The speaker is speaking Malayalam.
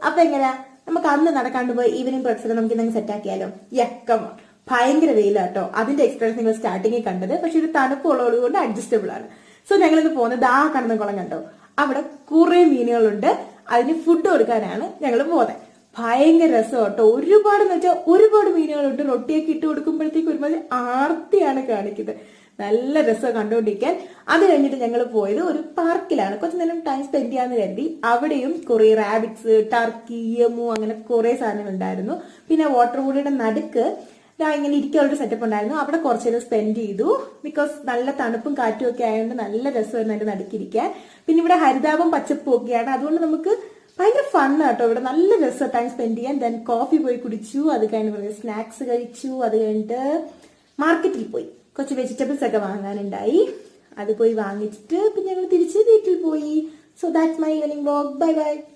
അപ്പൊ എങ്ങനെയാ നമുക്ക് അന്ന് നടക്കാണ്ട് പോയി ഈവനിങ് ബ്രേക്ക്ഫാസ്റ്റ് നമുക്ക് ഇന്നങ്ങ് സെറ്റ് ആക്കിയാലോ? യക്കം ഭയങ്കര വെയിലാട്ടോ. അതിന്റെ എക്സ്പീരിയൻസ് നിങ്ങൾ സ്റ്റാർട്ടിങ്ങിൽ കണ്ടത്. പക്ഷെ ഒരു തണുപ്പുള്ളത് കൊണ്ട് അഡ്ജസ്റ്റബിൾ ആണ്. സോ ഞങ്ങളിന്ന് പോകുന്നത് ആ കാണുന്ന കുളം കണ്ടോ, അവിടെ കുറെ മീനുകളുണ്ട്. അതിന് ഫുഡ് കൊടുക്കാനാണ് ഞങ്ങൾ പോകുന്നത്. ഭയങ്കര രസം കേട്ടോ. ഒരുപാട് എന്ന് വെച്ചാൽ ഒരുപാട് മീനുകളുണ്ട്. റൊട്ടിയൊക്കെ ഇട്ട് കൊടുക്കുമ്പോഴത്തേക്ക് ഒരുപാട് ആർത്തിയാണ് കാണിക്കുന്നത്. നല്ല രസം കണ്ടുകൊണ്ടിരിക്കാൻ. അത് കഴിഞ്ഞിട്ട് ഞങ്ങൾ പോയത് ഒരു പാർക്കിലാണ്. കുറച്ചു നേരം ടൈം സ്പെൻഡ് ചെയ്യാന്ന് കരുതി. അവിടെയും കുറെ റാബിറ്റ്സ്, ടർക്കി, യമു അങ്ങനെ കുറെ സാധനങ്ങൾ ഉണ്ടായിരുന്നു. പിന്നെ വാട്ടർ ബോഡിയുടെ നടുക്ക് ഇങ്ങനെ ഇരിക്കാനുള്ള സെറ്റപ്പ് ഉണ്ടായിരുന്നു. അവിടെ കുറച്ചു നേരം സ്പെൻഡ് ചെയ്തു. ബിക്കോസ് നല്ല തണുപ്പും കാറ്റും ഒക്കെ ആയതുകൊണ്ട് നല്ല രസമായിരുന്നു അതിന്റെ നടുക്കിരിക്കാൻ. പിന്നെ ഇവിടെ ഹരിതാപം പച്ചപ്പും ഒക്കെയാണ്. അതുകൊണ്ട് നമുക്ക് ഭയങ്കര ഫണ്ണാട്ടോ. ഇവിടെ നല്ല രസം ടൈം സ്പെൻഡ് ചെയ്യാൻ. ദെൻ കോഫി പോയി കുടിച്ചു. അത് കഴിഞ്ഞ് സ്നാക്സ് കഴിച്ചു. അത് കഴിഞ്ഞിട്ട് മാർക്കറ്റിൽ പോയി കുറച്ച് വെജിറ്റബിൾസ് ഒക്കെ വാങ്ങാനുണ്ടായി. അത് പോയി വാങ്ങിച്ചിട്ട് പിന്നെ ഞങ്ങൾ തിരിച്ച് വീട്ടിൽ പോയി. So that's my evening vlog. Bye bye.